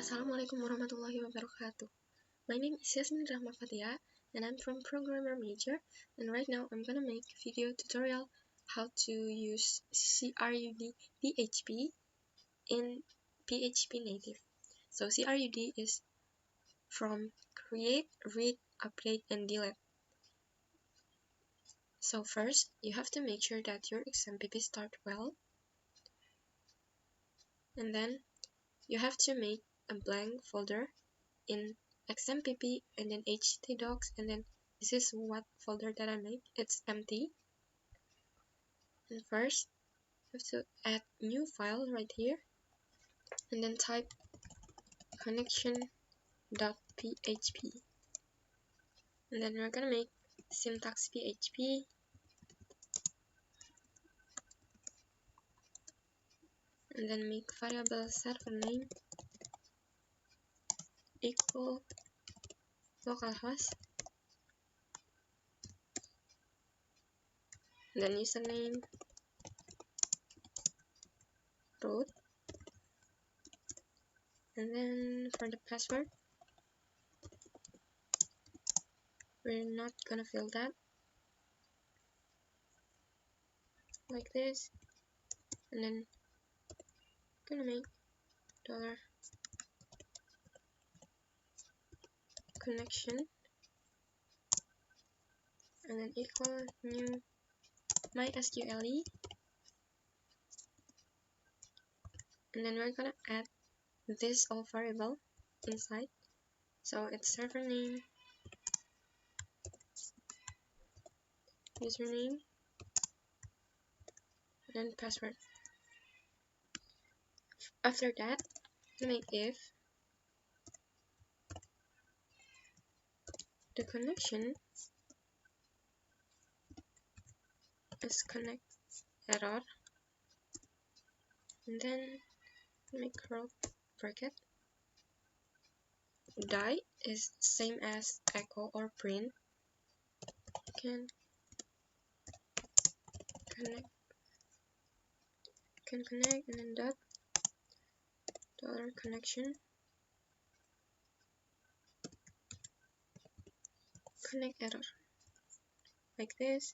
Assalamualaikum warahmatullahi wabarakatuh. My name is Yasmin Rahma Fatia, and I'm from Programmer Major, and right now I'm gonna make a video tutorial how to use crud PHP in PHP native. So crud is from create, read, update, and delete. So first, you have to make sure that your XMPP start well, and then you have to make a blank folder in XMPP and then htdocs, and then this is what folder that I make. It's empty. And first, you have to add new file right here, and then type connection.php, and then we're gonna make syntax PHP, and then make variable server name equal localhost, and then username root, and then for the password we're not gonna fill that, like this, and then gonna make dollar connection, and then equal new mysqle, and then we're gonna add this all variable inside. So it's server name, username, and then password. After that, make if the connection is connect error, and then make crud bracket. Die is same as echo or print. Can connect, and then dot dollar connection connect error, like this,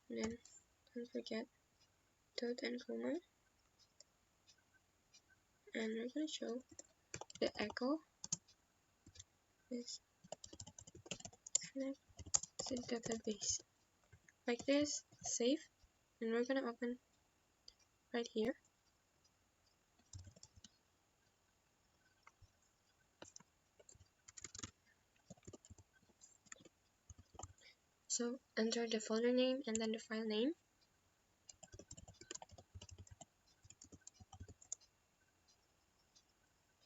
and then don't forget dot and comma, and we're gonna show the echo is connect to database, like this. Save, and we're gonna open right here. So enter the folder name and then the file name.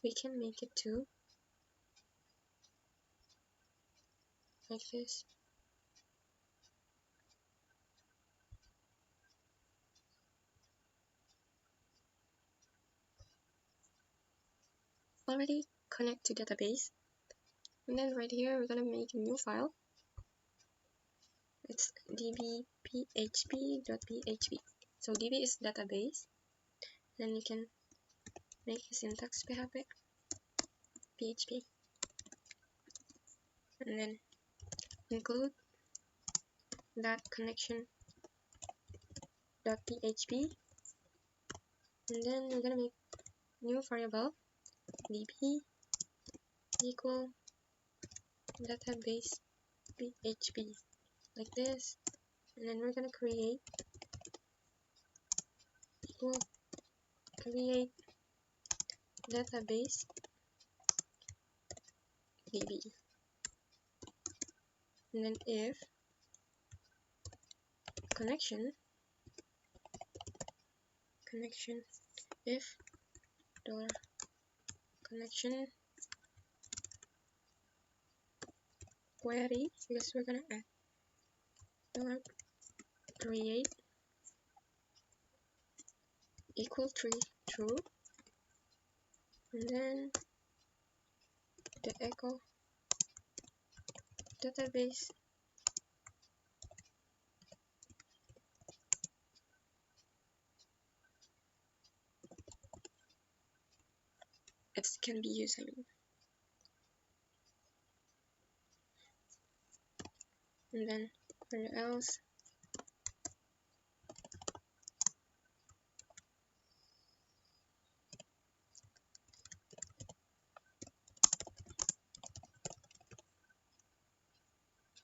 We can make it too, like this. Already connect to database, and then right here we're gonna make a new file. It's db.php. So db is database. Then you can make a syntax PHP, and then include that connection.php, and then we're gonna make new variable db equal database php, like this, and then we're gonna create equal create database db, and then if connection if dollar connection query, because we're gonna add dollar create equal true, and then the echo database it can be used, And then for the else,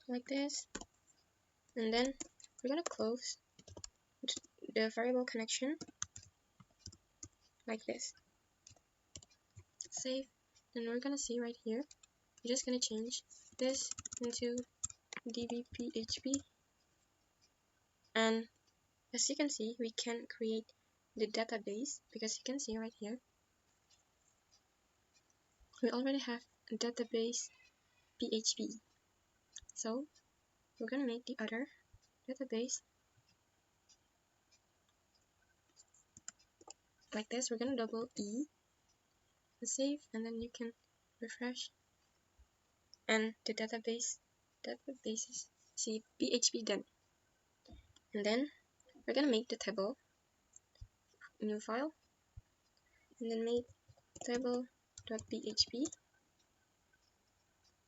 like this, and then we're gonna close the variable connection like this. Save, and we're gonna see right here, we're just gonna change this into dbphp, and as you can see, we can create the database, because you can see right here we already have a database php. So we're gonna make the other database like this. We're gonna double E and save, and then you can refresh, and the databases see php done. And then we're gonna make the table, new file, and then make table.php.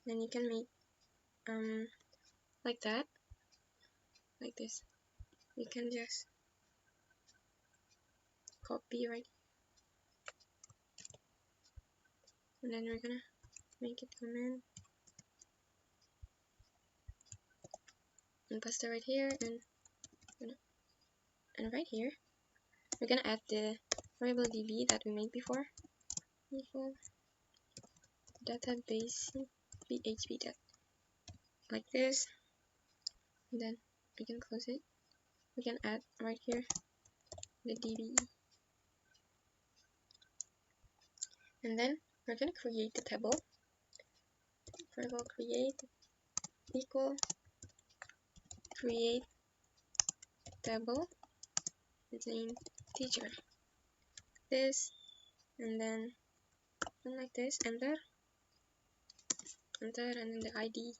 Then you can make like that, like this. You can just copy right, and then we're gonna make it command and paste it right here, and right here we're gonna add the variable db that we made before, equal database php that, like this, and then we can close it. We can add right here the db, and then we're gonna create the table. Variable create equal create table with name teacher, this, and then like this, enter, and then the id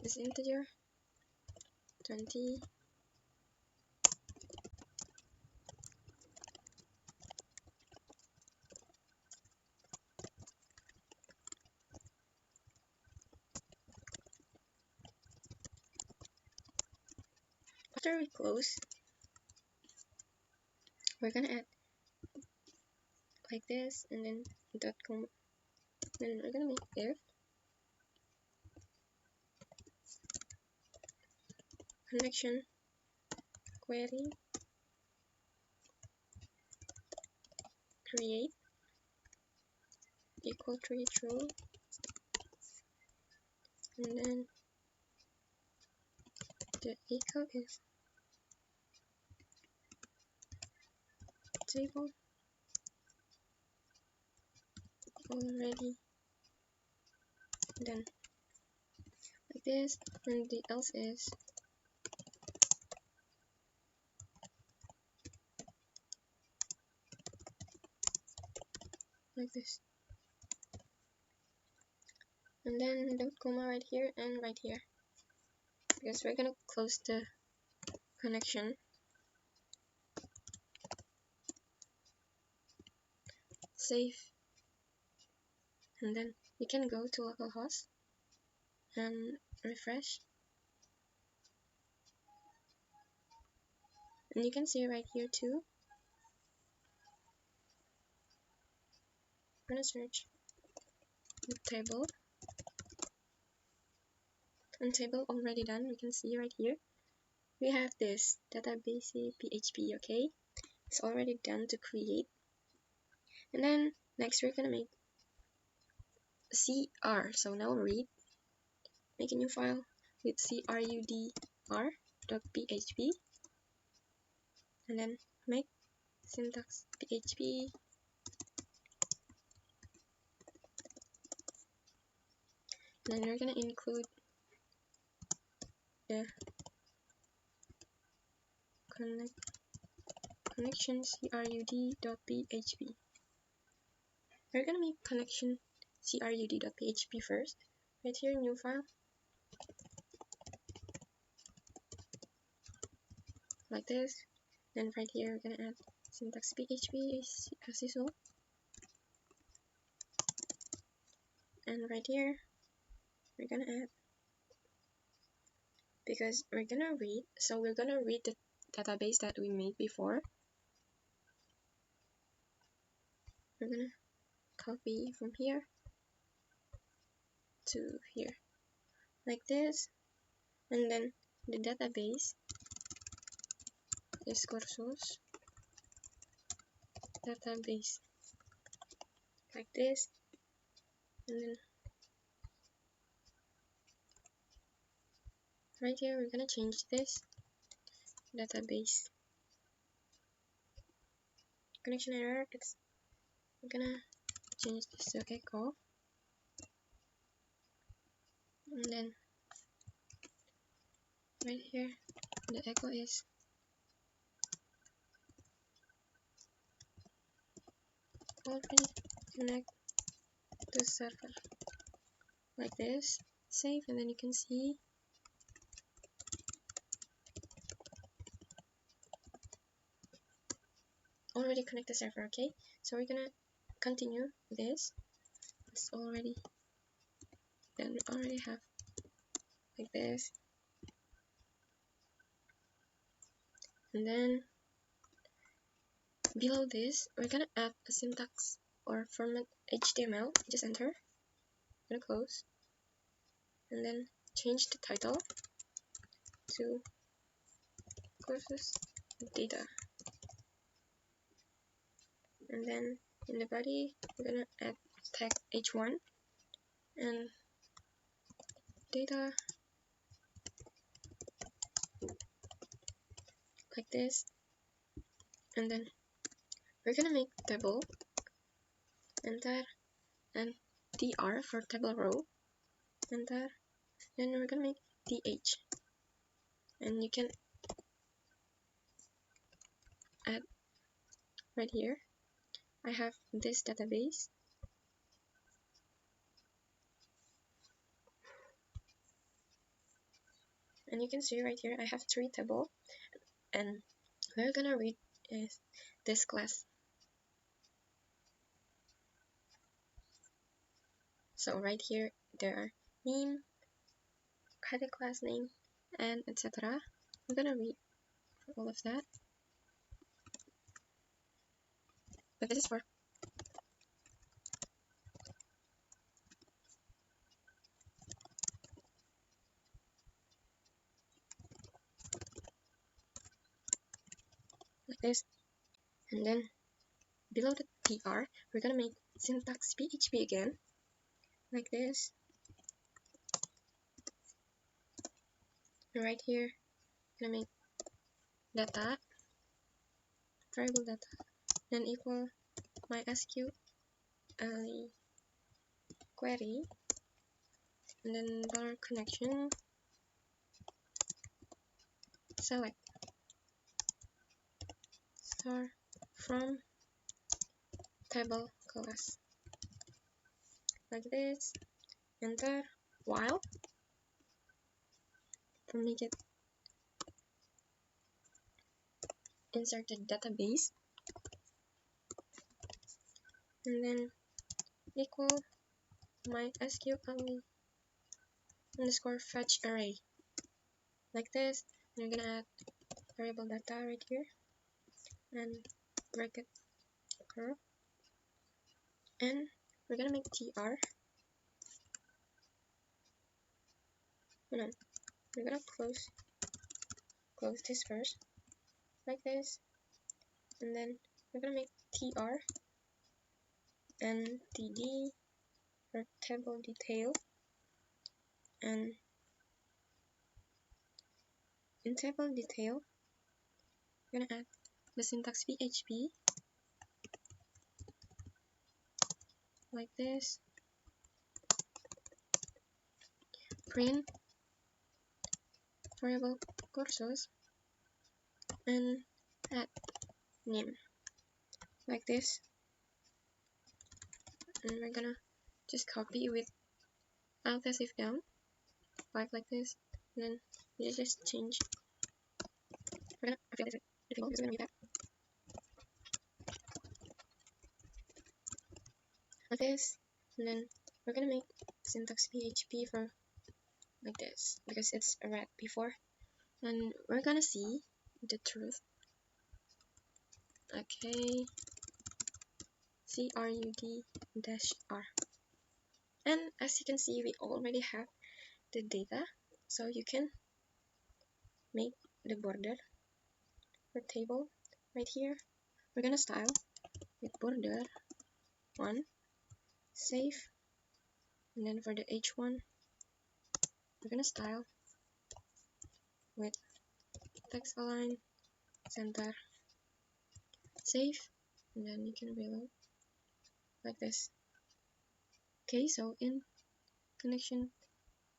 is integer 20. After we close, we're gonna add like this, and then dot com, then we're gonna make if connection query create equal to true, and then the equal is table already done, like this, and the else is like this, and then dot comma right here and right here, because we're gonna close the connection. Save, and then you can go to localhost and refresh, and you can see right here too. I'm gonna search the table, and table already done. We can see right here we have this database php. Okay, it's already done to create. And then next we're gonna make cr. So now read, make a new file with crud.php, and then make syntax php, and then we're gonna include the connection crud.php. We're gonna make connection crud.php first. Right here, new file, like this. Then right here, we're gonna add syntax php as usual. and right here we're gonna add, because we're gonna read, so we're gonna read the database that we made before. We're gonna copy from here to here like this, and then the database is cursus database like this, and then right here we're gonna change this database connection error. We're gonna change this to echo, and then right here the echo is already connect to server like this. Save, and then you can see already connect the server. Okay, so we're gonna continue this. It's already then, we already have like this, and then below this we're gonna add a syntax or format HTML. Just enter, gonna close, and then change the title to courses data, and then in the body we're gonna add tag h1 and data like this, and then we're gonna make table enter, and tr for table row enter, then we're gonna make th, and you can add right here. I have this database, and you can see right here I have 3 tables, and we're gonna read is this class. So right here there are name, credit class name, and etc. I'm gonna read for all of that, but this is for like this, and then below the tr we're gonna make syntax PHP again like this, and right here I'm gonna make data, variable data, then equal MySQL query, and then dollar connection select star from table class like this, enter, while to make it insert the database, and then equal MySQL underscore fetch array like this. And we're gonna add variable data right here and bracket curve, and we're gonna make tr, no, we're gonna close this first like this, and then we're gonna make tr and td for table detail, and in table detail we're gonna add the syntax PHP like this, print variable courses, and add name like this, and we're gonna just copy with alt as if down like this, and then you just change. We're gonna fill this the table is gonna be that like this, and then we're gonna make syntax PHP for like this because it's red before, and we're gonna see the truth. Okay, crud-r, and as you can see, we already have the data, so you can make the border for table right here. We're gonna style with border 1, save, and then for the h1, we're gonna style with text align, center, save, and then you can reload like this. Okay, so in connection,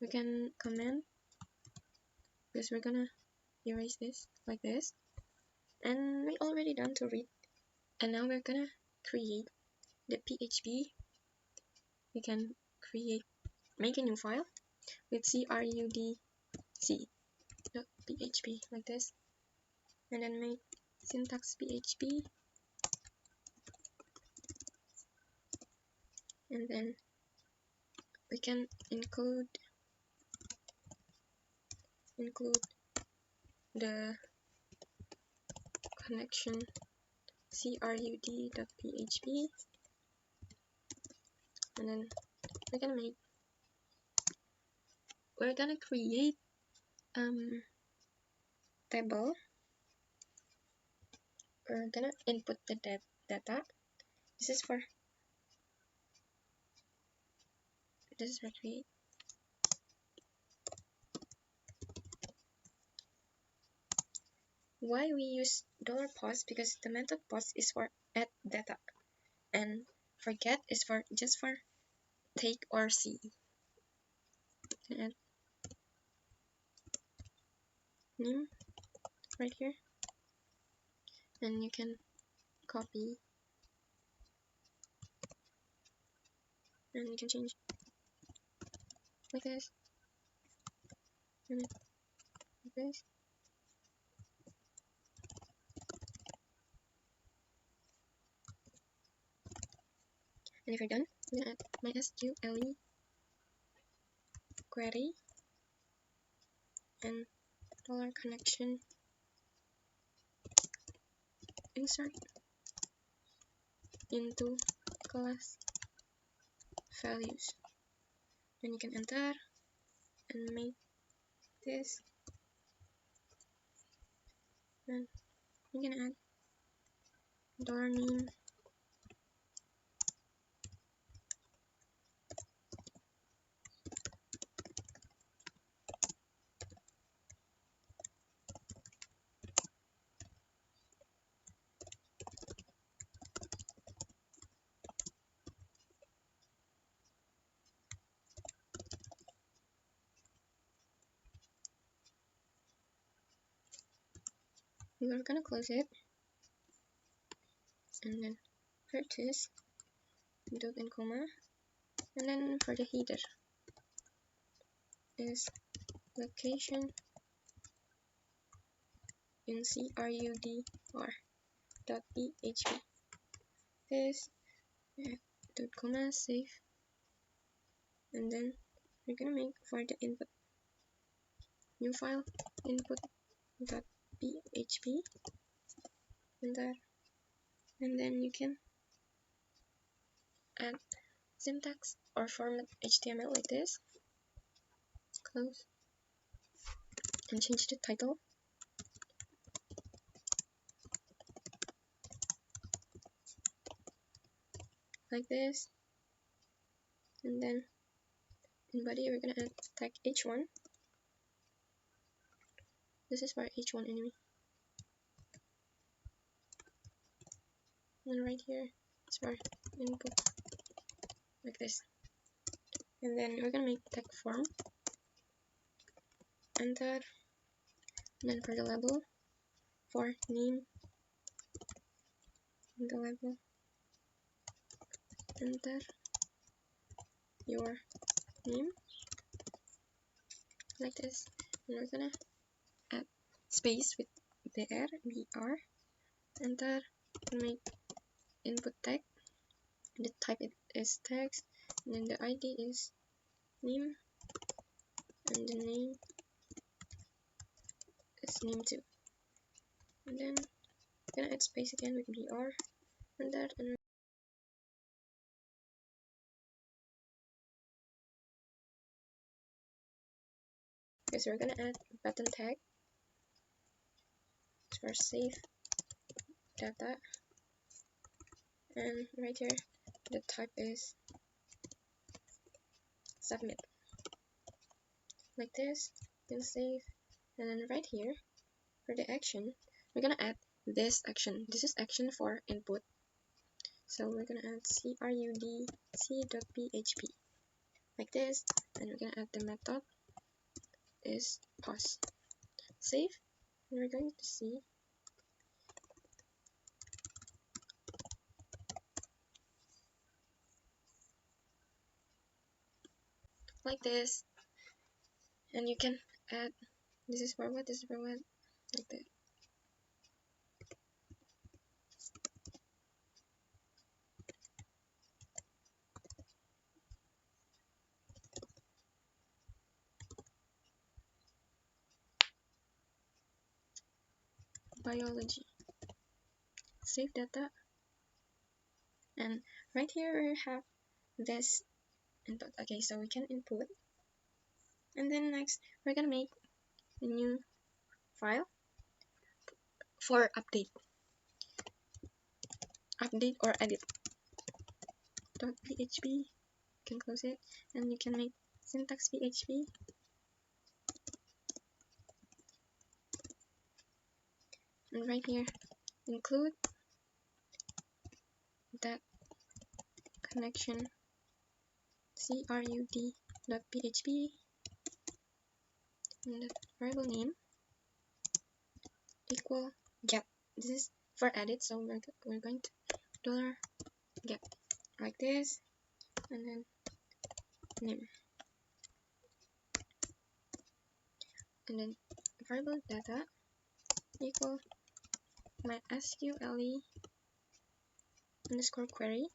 we can comment because we're gonna erase this like this, and we already done to read. And now we're gonna create the PHP. We can make a new file with crudc.php like this, and then make syntax PHP, and then we can include the connection crud.php, and then we're gonna create table. We're gonna input the data. This is for create. Why we use $post? Because the method post is for add data, and for get is for just for take or see. Add name right here, and you can copy and you can change like this and like this. And if you're done, I'm gonna add MySQL query and $connection insert into class values. Then you can enter and make this, and you can add $name we're gonna close it, and then purchase dot and comma, and then for the header is location in crud.r.php. This dot comma save, and then we're gonna make for the input new file input.php, enter, and then you can add syntax or format HTML like this, close, and change the title like this, and then in body we're gonna add tag h1. This is for h1 anyway, and right here it's for input like this, and then we're gonna make tag form, enter, and then for the label for name, and the label, enter your name like this, and we're gonna add space with br, enter, and make input tag. The type it is text, and then the ID is name, and the name is name too. And then I'm gonna add space again with br and that, and okay, so we're gonna add button tag for save data, and right here the type is submit, like this, then save, and then right here for the action we're gonna add this action. This is action for input, so we're gonna add crud c.php like this, and we're gonna add the method is pause, save, and we're going to see like this, and you can add this is for what, this is for what, like that. Biology, save data, and right here we have this input. Okay, so we can input, and then next we're gonna make a new file for update or edit .php. You can close it, and you can make syntax php, and right here include that connection crud.php, and the variable name equal get. This is for edit, so we're going to $get like this, and then name, and then variable data equal my SQLE underscore query,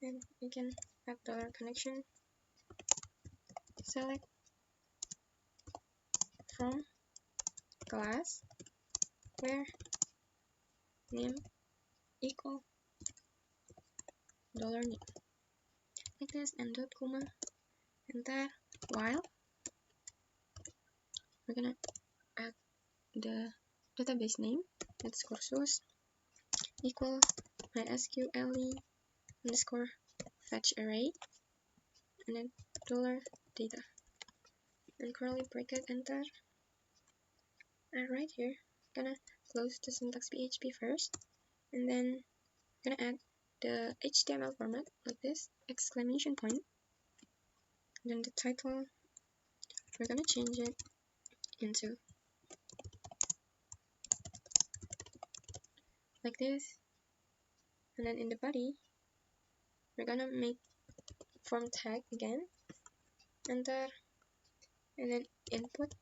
and you can add $connection select from class where name equal $name like this, and dot comma, and that while we're gonna add the database name, that's courses equal my SQLE underscore fetch array, and then $data, and curly bracket, enter, and right here gonna close the syntax php first, and then gonna add the HTML format like this, exclamation point, and then the title we're gonna change it into like this, and then in the body we're gonna make form tag again, enter, and then input,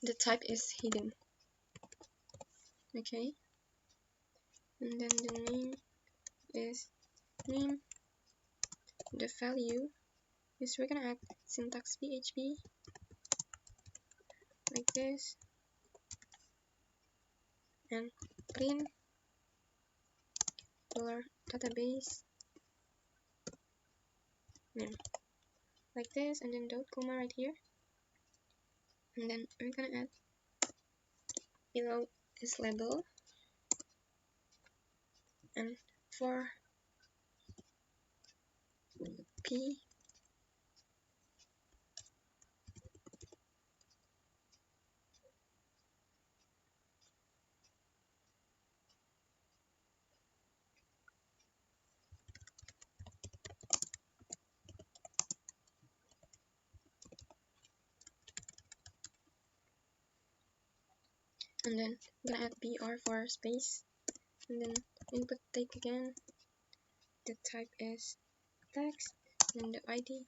the type is hidden, okay, and then the name is name, the value is we're gonna add syntax php like this, and print $database name like this, and then dot comma right here, and then we're gonna add below this label, and for p and then I'm gonna add br for space, and then input take again, the type is text, and the ID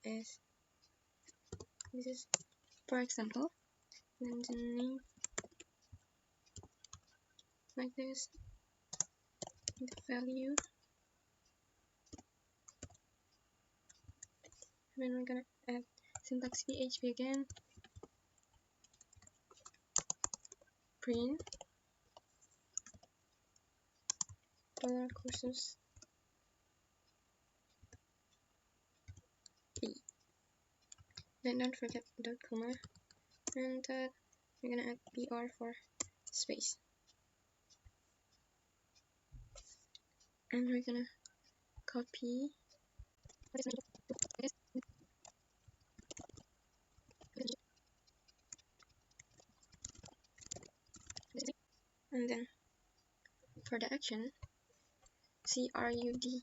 is, this is for example, and the name like this, the value, and then we're gonna add syntax PHP again, print $courses p. Then don't forget dot comma, and we're gonna add PR for space, and we're gonna copy and then for the action, crudu.php,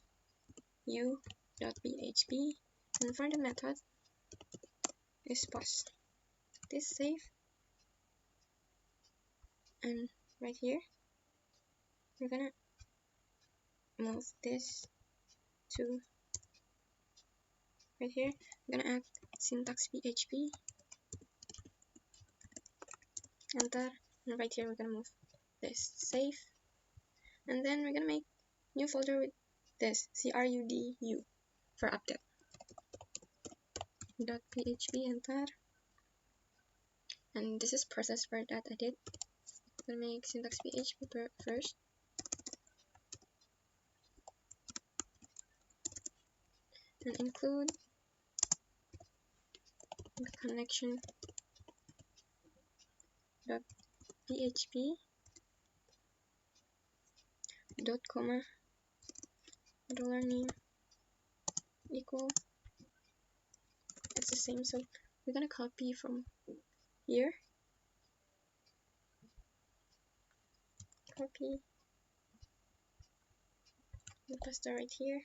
and for the method is post. This save, and right here we're gonna move this to right here. I'm gonna add syntax PHP, enter, and right here we're gonna move this, save, and then we're gonna make new folder with this crudu for update .php, enter, and this is process for that I did. I'm gonna make syntax PHP first, and include the connection .php dot comma $name equal, it's the same, so we're gonna copy from here, copy and paste it right here,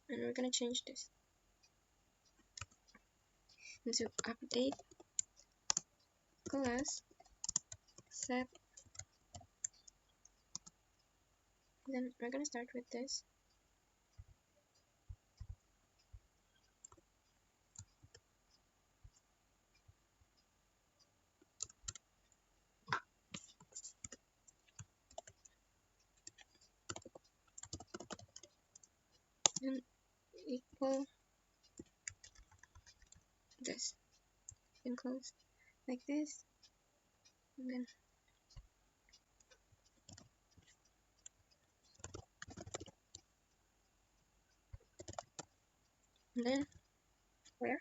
and we're gonna change this into update class set. Then we're gonna start with this, and equal this, and close like this, and then where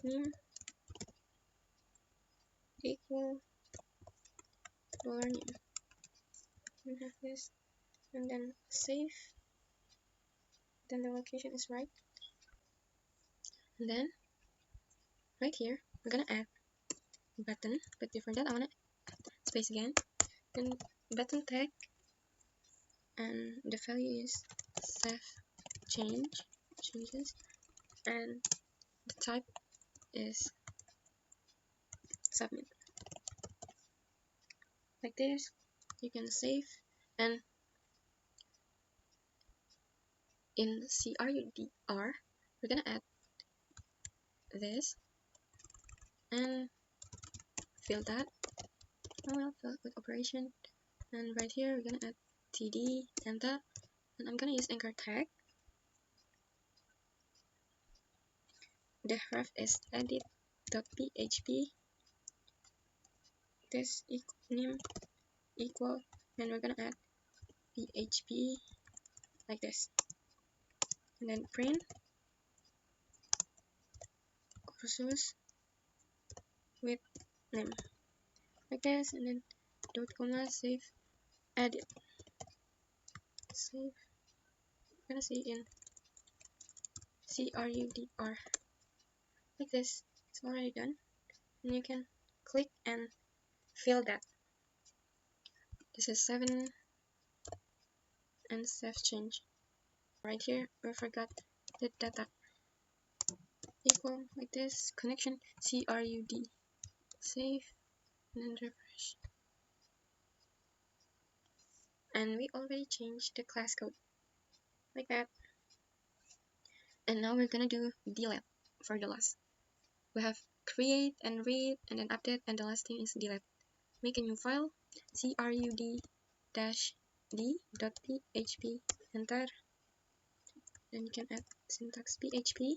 name equal $name, and have this, and then save, then the location is right, and then right here we're gonna add button, but before that I wanna space again, and button tag, and the value is save changes, and the type is submit. Like this, you can save, and in crudr we're gonna add this and fill that. I will fill with operation, and right here we're gonna add td, enter, and I'm gonna use anchor tag. The ref is edit.php, this name equal, and we're gonna add php like this, and then print courses with name like this, and then dot comma save edit save. I'm gonna see in crudr like this. It's already done, and you can click and fill that. This is 7 and save change. Right here we forgot the data equal like this, connection crud, save, and then refresh. And we already changed the class code like that. And now we're gonna do delete. for the last. We have create and read and then update, and the last thing is delete. Make a new file, crud-d.php, enter. Then you can add syntax PHP,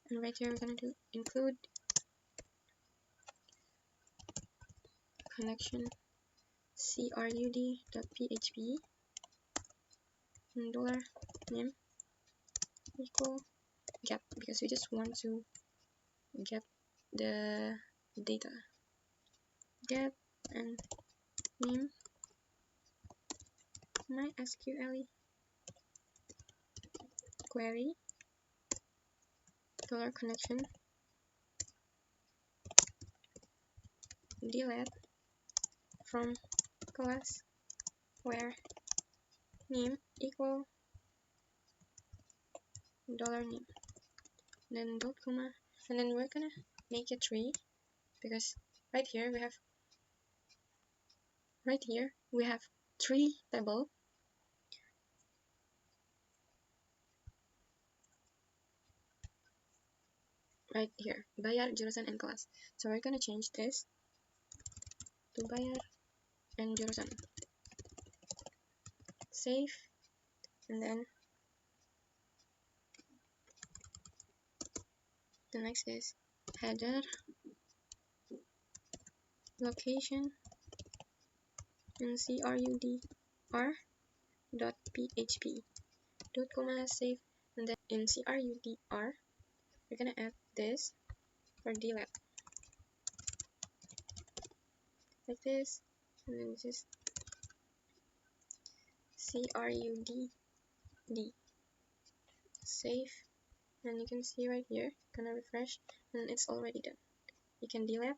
and right here we're gonna do include connection crud.php and $name equal get, because we just want to get the data. Get and name MySQL query $connection delete from class where name equal $name, then dot comma, and then we're gonna make a tree, because right here we have three table. Right here, bayar, jurusan, and kelas. So we're gonna change this to bayar and jurusan. Save, and then the next is header, location, and crudr.php, dot comma, save, and then in crudr we're gonna add this for delete, like this, and then this is crud, save, and you can see right here, gonna refresh, and it's already done. You can delete,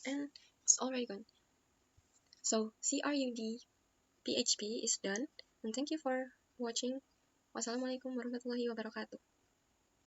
and it's already gone. So crud PHP is done, and thank you for watching. Wassalamualaikum warahmatullahi wabarakatuh.